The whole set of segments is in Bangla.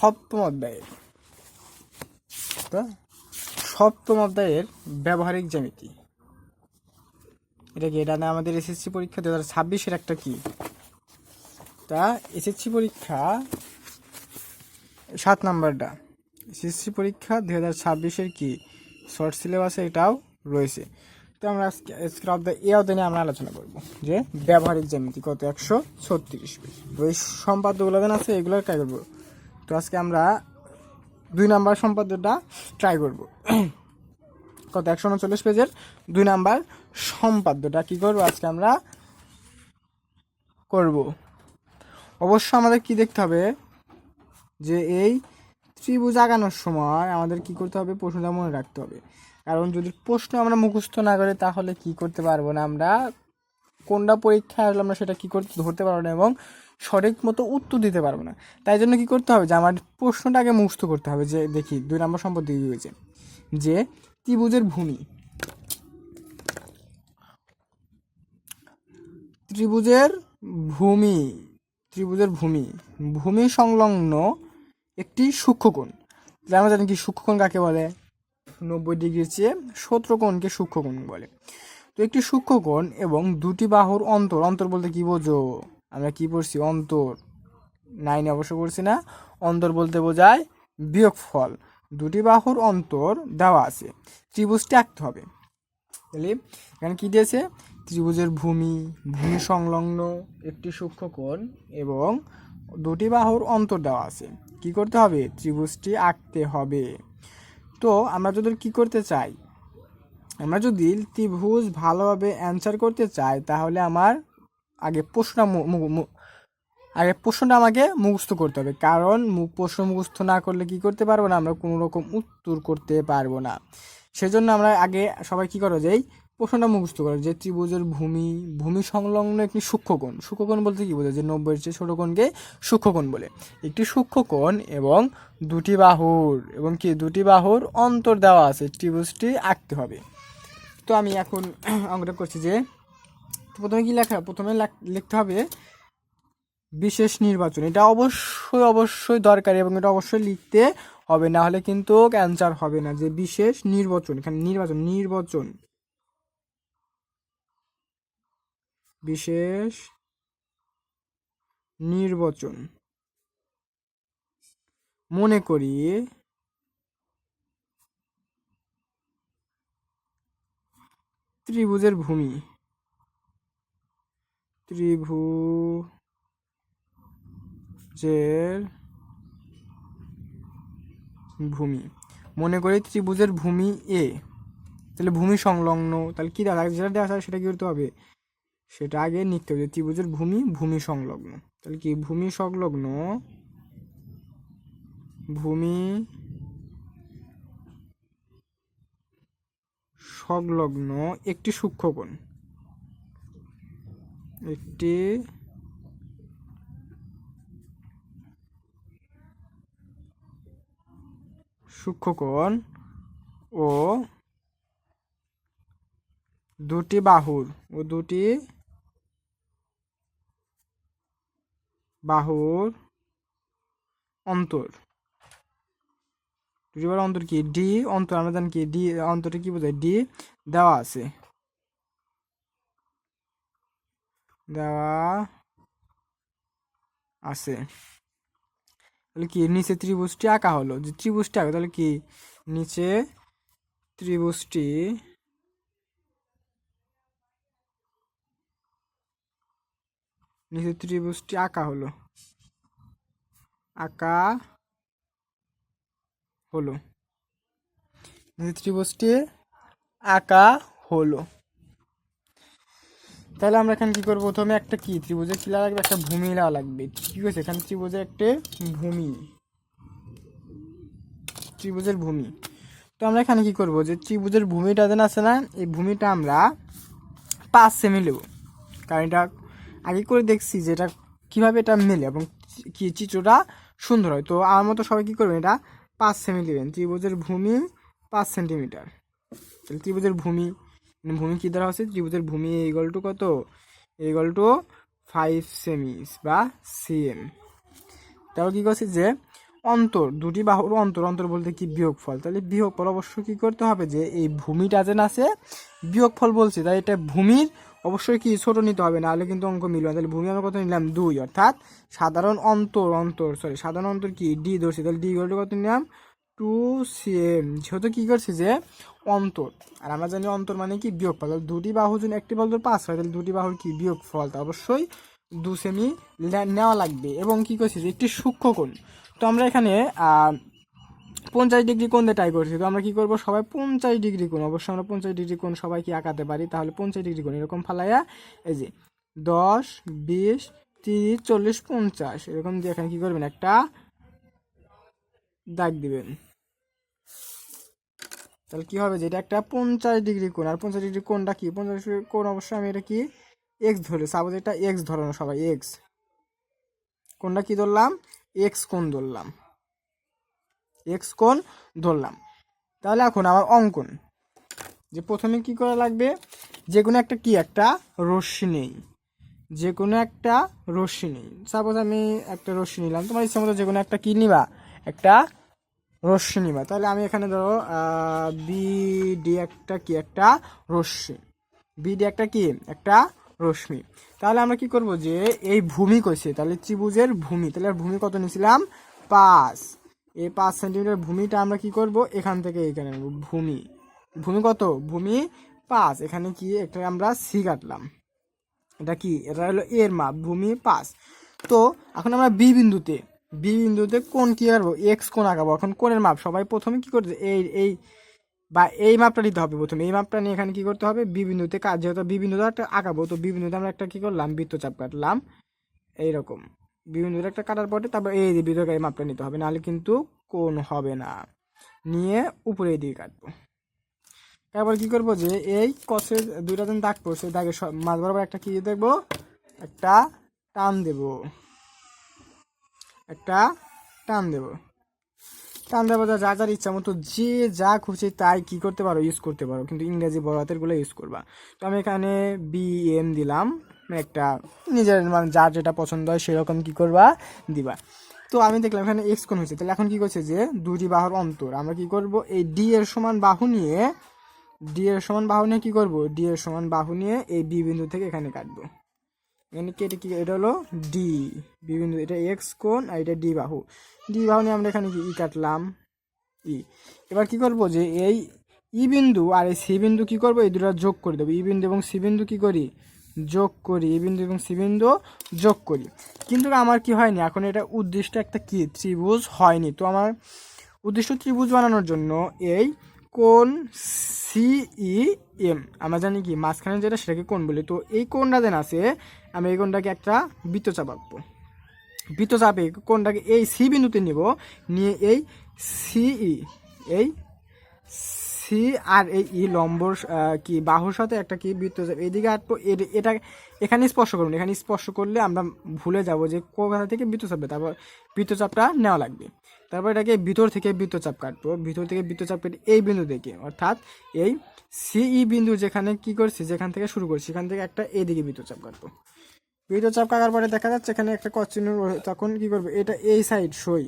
সপ্তম অধ্যায়ের তো সপ্তম অধ্যায়ের ব্যবহারিক জ্যামিতি। এটা কি? এটা না আমাদের এসএসসি পরীক্ষা 2026-এর একটা কি, তা এসএসসি পরীক্ষা 7 নাম্বারটা এসএসসি পরীক্ষা 2026-এর কি শর্ট সিলেবাসে এটাও রয়েছে। তো আমরা আজকের অধ্যায় এই অধ্যায় নিয়ে আমরা আলোচনা করব যে ব্যবহারিক জ্যামিতি কত 136 পেজ। ওই সম্পাদ্যগুলো আছে এগুলোর ট্রাই করবো। তো আজকে আমরা 2 নাম্বার সম্পাদ্যটা ট্রাই করব। কত 139 পেজের 2 নাম্বার সম্পাদ্যটা কি করব আজকে আমরা করব। অবশ্য আমাদের কি দেখতে হবে যে এই ত্রিভুজ আঁকানোর সময় আমাদের কি করতে হবে, প্রশ্নটা মনে রাখতে হবে। কারণ যদি প্রশ্ন আমরা মুখস্থ না করি তাহলে কি করতে পারবো না, আমরা কোনটা পরীক্ষা আসলে আমরা সেটা কি করতে ধরতে পারবো না এবং সঠিক মতো উত্তর দিতে পারবো না। তাই জন্য কি করতে হবে যে আমার প্রশ্নটা আগে মুখস্থ করতে হবে। যে দেখি 2 নম্বর সম্পদ দিয়ে হয়েছে যে ত্রিভুজের ভূমি, ত্রিভুজের ভূমি, ত্রিভুজের ভূমি, ভূমি সংলগ্ন একটি সূক্ষ্মকোণ। তাহলে আমরা জানি কি সূক্ষ্মকোণ কাকে বলে, 90 ডিগ্রির চেয়ে 17 কোণকে সূক্ষ্মকোণ বলে। তো একটি সূক্ষ্মকোণ এবং দুটি বাহুর অন্তর, অন্তর বলতে কি বোঝো, আমরা কি পড়ছি অন্তর, 9 অবশ্য পড়ছি না। অন্তর বলতে বোঝায় বিয়োগফল। দুটি বাহুর অন্তর দেওয়া আছে, ত্রিভুজটি আঁকতে হবে। তাহলে এখানে কি দিয়েছে, ত্রিভুজের ভূমি, ভূমি সংলগ্ন একটি সূক্ষ্মকোণ এবং দুটি বাহুর অন্তর দেওয়া আছে, কি করতে হবে, ত্রিভুজটি আঁকতে হবে। তো আমরা যদি কি করতে চাই, আমরা যদি ত্রিভুজ ভালোভাবে অ্যান্সার করতে চাই তাহলে আমার আগে প্রশ্নটা আমাকে মুখস্থ করতে হবে। কারণ প্রশ্ন মুখস্থ না করলে কি করতে পারবো না, আমরা কোনো রকম উত্তর করতে পারবো না। সেজন্য আমরা আগে সবাই কি করো, যে এই প্রশ্নটা মুখস্থ করো যে ত্রিভুজের ভূমি, ভূমি সংলগ্ন একটি সূক্ষ্মকোণ। সূক্ষ্মকোণ বলতে কি বোঝায়, যে 90-এর চেয়ে ছোট কোণকে সূক্ষ্মকোণ বলে। একটি সূক্ষ্মকোণ এবং দুটি বাহুর এবং কি দুটি বাহুর অন্তর দেওয়া আছে, ত্রিভুজটি আঁকতে হবে। তো আমি এখন অঙ্কটা করছি যে প্রথমে কি লেখা, প্রথমে লিখতে হবে বিশেষ নির্বাচন। এটা অবশ্যই দরকারি এবং এটা অবশ্যই লিখতে হবে, না হলে কিন্তু অ্যান্সার হবে না। যে বিশেষ নির্বাচন, এখানে নির্বাচন, বিশেষ নির্বাচন। মনে করি ত্রিভুজের ভূমি, মনে করি ত্রিভুজের ভূমি এ। তাহলে ভূমি সংলগ্ন, তাহলে কি দেখা যেটা দেওয়া আছে সেটা কি করতে হবে, সেটা আগে লিখতে হবে। ত্রিভুজের ভূমি, ভূমি সংলগ্ন, তাহলে কি ভূমি সংলগ্ন, ভূমি সংলগ্ন একটি সূক্ষ্মকোণ, একটি সূক্ষ্মকোণ ও দুটি বাহুর অন্তর, দুটি বাহুর অন্তর কি ডি অন্তর, আমরা জানি কি ডি অন্তরটা কি বোঝায়, ডি দেওয়া আছে, তাহলে কি নিচে ত্রিভুজটি আঁকা হলো। যে ত্রিভুজটি আঁকা, তাহলে কি নিচে ত্রিভুজটি আঁকা হলো, ত্রিভুজটি আঁকা হলো। তাহলে আমরা এখানে কি করবো, প্রথমে একটা কি ত্রিভুজের কি লাগবে, একটা ভূমি লাগবে। ঠিক আছে, এখানে ত্রিভুজের একটা ত্রিভুজের ভূমি। তো আমরা এখানে কি করব, যে ত্রিভুজের ভূমিটা যেন আছে না, এই ভূমিটা আমরা 5 সেমি নেব। কারণ এটা আগে করে দেখছি যে এটা কীভাবে এটা মেলে এবং কি চিত্রটা সুন্দর হয়। তো আমার মতো সবাই কী করবেন, এটা 5 সেমি নেবেন। ত্রিভুজের ভূমি 5 সেন্টিমিটার। তাহলে ত্রিভুজের ভূমি কী ধরা হচ্ছে, ত্রিভুজের ভূমি ইকুয়াল টু কত, ইকুয়াল টু 5 সেমি বা সিএম। তারপর কী করছে যে অন্তর, দুটি বাহুর অন্তর, অন্তর বলতে কি বিয়োগফল, তাহলে বিয়োগফল অবশ্যই কি করতে হবে যে এই ভূমিটা যেন আছে বিয়োগফল বলছে, তাই এটা ভূমির অবশ্যই কি ছোট নিতে হবে, নাহলে কিন্তু অঙ্ক মিলবে না। তাহলে ভূমি আমরা কত নিলাম 2, অর্থাৎ সাধারণ সাধারণ অন্তর কি ডি ধরছি, তাহলে ডি কত নিলাম 2cm, যেহেতু কি করছে যে অন্তর, আর আমরা জানি অন্তর মানে কি বিয়োগফল, তাহলে দুটি বাহু যদি একটি বাহুর 5 হয় তাহলে দুটি বাহুর কি বিয়োগফল, তা অবশ্যই 2 সেমি নেওয়া লাগবে। এবং কি করছি যে একটি সূক্ষ্মকোণ, তো আমরা এখানে 50 ডিগ্রি কোণ দিয়ে ট্রাই করছি, তো আমরা কি করবো সবাই 50 ডিগ্রি কোণ, অবশ্যই আমরা 50 ডিগ্রি কোণ সবাই কি আঁকাতে পারি, তাহলে 50 ডিগ্রি কোণ এরকম ফালাইয়া এই যে 10, 20, 30, 40, 50 এরকম দিয়ে এখানে কি করবেন একটা দাগ দিবেন, তাহলে কি হবে যে এটা একটা 50 ডিগ্রি কোণ। আর 50 ডিগ্রি কোণটা কি, 50 ডিগ্রি কোণ অবশ্যই আমি এটা কি এক্স ধরে, সাপোজ এটা এক্স ধরো সবাই, এক্স কোণটা কি ধরলাম, এক্স কোণ ধরলাম, এক্স কোণ ধরলাম। তাহলে এখন আমার অঙ্কন, যে প্রথমে কি করা লাগবে, যে কোনো একটা কি একটা রশ্মি নেই, যে কোনো একটা রশ্মি নেই, সাপোজ আমি একটা রশ্মি নিলাম, তোমার ইচ্ছা মতো যে কোনো একটা কি নিবা, একটা রশ্মি নিবা। তাহলে আমি এখানে ধরো বিডি একটা কি একটা রশ্মি, বিডি একটা কি একটা রশ্মি। তাহলে আমরা কি করব যে এই ভূমি কইছে, তাহলে ত্রিভুজের ভূমি, তাহলে ভূমি কত নিয়েছিলাম 5, এই 5 সেন্টিমিটার ভূমিটা আমরা কি করব এখান থেকে এখানে নেব, ভূমি, ভূমি কত, ভূমি 5, এখানে কি একটা আমরা সি কাটলাম, এটা কি এটা হলো এর মাপ, ভূমি 5। তো এখন আমরা বি বিন্দুতে কোণ কি করবো, এক্স কোণ আঁকাবো। এখন কোণের মাপ সবাই প্রথমে কি করছে, এই বা এই মাপটা নিতে হবে, প্রথমে এই মাপটা নিয়ে এখানে কি করতে হবে, বি বিন্দুতে কাজ, যেহেতু বি বিন্দুতে একটা আঁকাবো, তো বি বিন্দুতে আমরা একটা কি করলাম বৃত্তচাপ কাটলাম এইরকম, বি বিন্দুতে একটা কাটার পরে তারপর এই ভিতরে এই মাপটা নিতে হবে, নাহলে কিন্তু কোণ হবে না, নিয়ে উপরে এই দিকে কাটবো। তারপর কি করবো যে এই কষে দুইটা দিন দাগ পড়ছে, দাগে মাঝ বরাবর একটা কি দেখবো, একটা টান দেব, একটা টান দেব, টান দেবো, যা যার ইচ্ছা মতো যে যা খুশি তাই কি করতে পারো, ইউজ করতে পারো, কিন্তু ইংরেজি বড় হাতের গুলো ইউজ করবা। তো আমি এখানে বিএম দিলাম, একটা নিজের মানে যার যেটা পছন্দ হয় সেরকম কি করবা দিবা। তো আমি দেখলাম এখানে এক্স কোণ হয়েছে, তাহলে এখন কি করছে যে দুটি বাহুর অন্তর, আমরা কি করব এই ডি এর সমান বাহু নিয়ে, ডি এর সমান বাহু নিয়ে কি করব, ডি এর সমান বাহু নিয়ে এই বি বিন্দু থেকে এখানে কাটবো, এখানে কেটে কি, এটা হলো ডি বি বিন্দু, এটা এক্স কোণ আর এটা ডি বাহু, ডি বাহু নিয়ে আমরা এখানে কি ই কাটলাম, ই। এবার কি করব যে এই ই বিন্দু আর এই সি বিন্দু কি করব, এই দুটো যোগ করে দেবো, ই বিন্দু এবং সি বিন্দু কি করি যোগ করি, ই বিন্দু এবং সি বিন্দু যোগ করি। কিন্তু আমার কি হয়নি, এখন এটা উদ্দিষ্ট একটা কি ত্রিভুজ হয়নি। তো আমার উদ্দিষ্ট ত্রিভুজ বানানোর জন্য এই কোণ সিইএম, আমরা জানি কি মাঝখানে যেটা সেটাকে কোণ বলি, তো এই কোণটা যেন আছে, আমি এই কোণটাকে একটা বৃত্তচাপ আঁকবো, বৃত্তচাপে কোণটাকে এই সি বিন্দুতে নিব, নিয়ে এই সিই, এই সি আর এই ই লম্বর কি বাহুর সাথে একটা কি বৃত্তচাপ এইদিকে আঁকবো, এটা এখানে স্পর্শ করুন, এখানে স্পর্শ করলে আমরা ভুলে যাব যে কোথা থেকে বৃত্তচাপে, তারপর বৃত্তচাপটা নেওয়া লাগবে, তারপর এটাকে ভিতর থেকে বৃত্তচাপ কাটবো, ভিতর থেকে বৃত্তচাপ কেটে এই বিন্দু থেকে, অর্থাৎ এই সিই বিন্দু যেখানে কি করছি, যেখান থেকে শুরু করছি সেখান থেকে একটা এইদিকে বৃত্তচাপ কাটবো, বৃত্তচাপ কাটার পরে দেখা যাচ্ছে এখানে একটা কস চিহ্ন, তখন কি করবো এটা এই সাইড সই,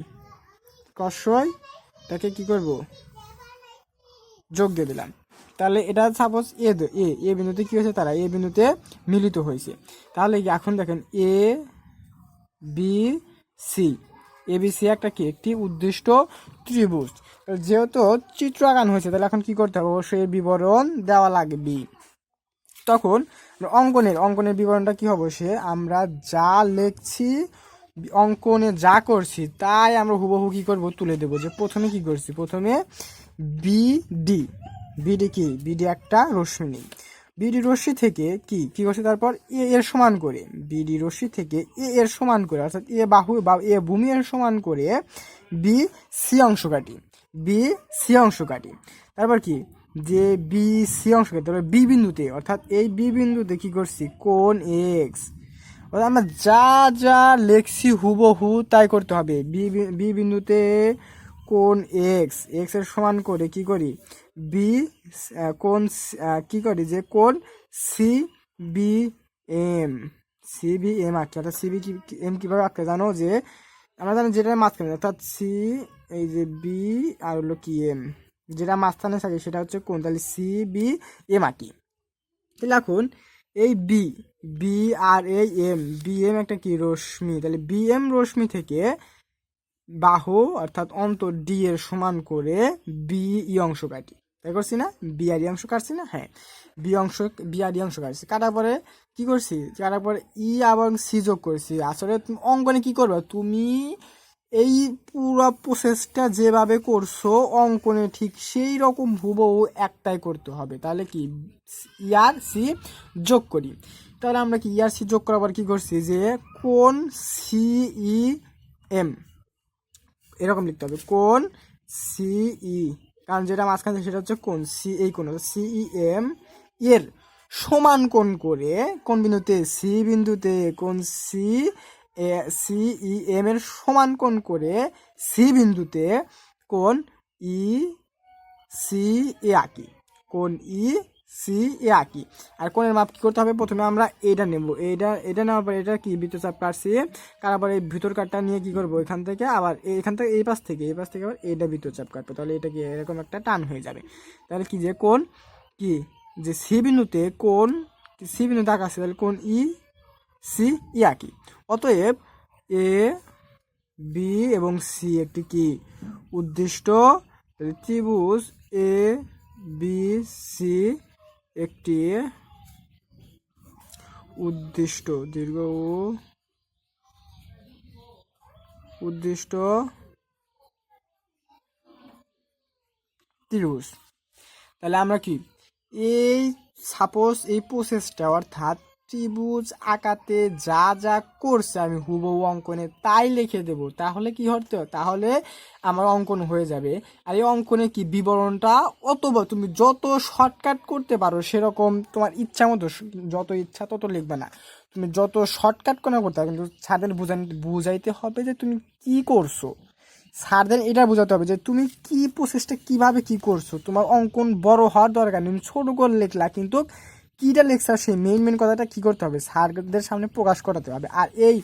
কস সই, তাকে কি করব যোগ দিয়ে দিলাম। তাহলে এটা সাপোজ এ বিন্দুতে কি হয়েছে, তারা এ বিন্দুতে মিলিত হয়েছে। তাহলে এখন দেখেন A B C, A B C একটা কি একটি উদ্দিষ্ট ত্রিভুজ, যেহেতু চিত্র আঁকানো হয়েছে তাহলে এখন কি করতে হবে, অবশ্যই বিবরণ দেওয়া লাগবে। তখন অঙ্কনের বিবরণটা কি হবে, সে আমরা যা লিখছি অঙ্কনে যা করছি তাই আমরা হুবহু কি করব তুলে দেবো। যে প্রথমে কি করছি, প্রথমে বিডি, বিডি কি বিডি একটা রশ্মি নেই, বিডি রশ্মি থেকে কি কি করছি, তারপর এ এর সমান করে, বিডি রশ্মি থেকে এ এর সমান করে, অর্থাৎ এ বাহু বা এ ভূমি এর সমান করে বি সি অংশ কাটি, বি সি অংশ কাটি, তারপর কি যে বি সি অংশ কাটি, তারপর বি বিন্দুতে, অর্থাৎ এই বি বিন্দুতে কি করছি কোণ এক্স, অর্থাৎ আমরা যা যা লেখছি হুবহু তাই করতে হবে। বি বিন্দুতে কোণ এক্স, এক্স এর সমান করে কি করি বি কোণ কি করি যে কোণ C B M, C B M আঁকতে, অর্থাৎ সি বি এম কীভাবে আঁকতে জানো, যে আমরা জানি যেটা মাঝখানে, অর্থাৎ সি, এই যে বি আর হলো কি এম, যেটা মাঝখানে থাকে সেটা হচ্ছে কোন, তাহলে সি বি এম আঁকি। তাহলে এখন এই বি, বি আর এই এম, বি এম একটা কি রশ্মি, তাহলে বি এম রশ্মি থেকে বাহু অর্থাৎ অন্তর ডি এর সমান করে বি ই অংশ কাটি, তাই করছি না, বি আর ই অংশ কাটছি না, হ্যাঁ বি আর ই অংশ কাটছি, কাটার পরে কি করছি, কাটার পরে ই এবং সি যোগ করছি। আসলে তুমি অঙ্কনে কি করবে, তুমি এই পুরো প্রসেসটা যেভাবে করছো অঙ্কনে ঠিক সেই রকম হুবহু একটাই করতে হবে। তাহলে কি ই আর সি যোগ করি, তাহলে আমরা কি ই আর সি যোগ করার পর কি করছি, যে কোন সি ই এম, এরকম লিখতে হবে কোন সিই, কারণ যেটা মাঝখানে সেটা হচ্ছে কোন সি, এই কোন সিই এম এর সমান কোণ করে কোন বিন্দুতে, সি বিন্দুতে কোন সিই এম এর সমান কোণ করে সি বিন্দুতে কোন ই সি এ আঁকি, কোন ই সি এ আঁকি। আর কোণের মাপ কি করতে হবে, প্রথমে আমরা এটা নেব, এটা নেওয়ার পরে এটা কি বৃত্তচাপ কাটছি, তারপর এই ভিতর কাটটা নিয়ে কি করবো, এখান থেকে আবার এখান থেকে এই পাশ থেকে আবার এটা বৃত্তচাপ কাটবো, তাহলে এটা কি এরকম একটা টান হয়ে যাবে। তাহলে কি যে কোন কি, যে সি বিন্দুতে কোন, সি বিন্দুতে আঁকা আছে, তাহলে কোন ই সি ই আঁকি। অতএব এ বি এবং সি একটি কি উদ্দিষ্ট ত্রিভুজ, এ বি সি একটি উদ্দিষ্ট দীর্ঘ উদ্দিষ্ট ত্রিভুজ। তাহলে আমরা কি এই সাপোজ এই প্রসেসটা অর্থাৎ ত্রিভুজ আঁকাতে যা যা করছে আমি হুবহু অঙ্কনে তাই লিখে দেব, তাহলে কি হতো, তাহলে আমার অঙ্কন হয়ে যাবে। আর এই অঙ্কনে কি বিবরণটা অথবা তুমি যত শর্টকাট করতে পারো সেরকম তোমার ইচ্ছা মতো, যত ইচ্ছা তত লিখবে না, তুমি যত শর্টকাট করে করতে হবে, কিন্তু স্যারদের বুঝাইতে হবে যে তুমি কি করছো, স্যারদের এটা বোঝাতে হবে যে তুমি কি প্রসেসটা কিভাবে কি করছো। তোমার অঙ্কন বড় হওয়ার দরকার নেই, ছোট করে লিখলা, কিন্তু কিটা লেখছা সেই মেইন কথাটা কি করতে হবে, স্যারদের সামনে প্রকাশ করাতে হবে। আর এই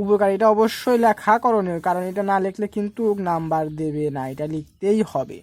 উপকারিতা অবশ্যই লেখা করণীয়, কারণ এটা না লিখলে কিন্তু নাম্বার দেবে না, এটা লিখতেই হবে।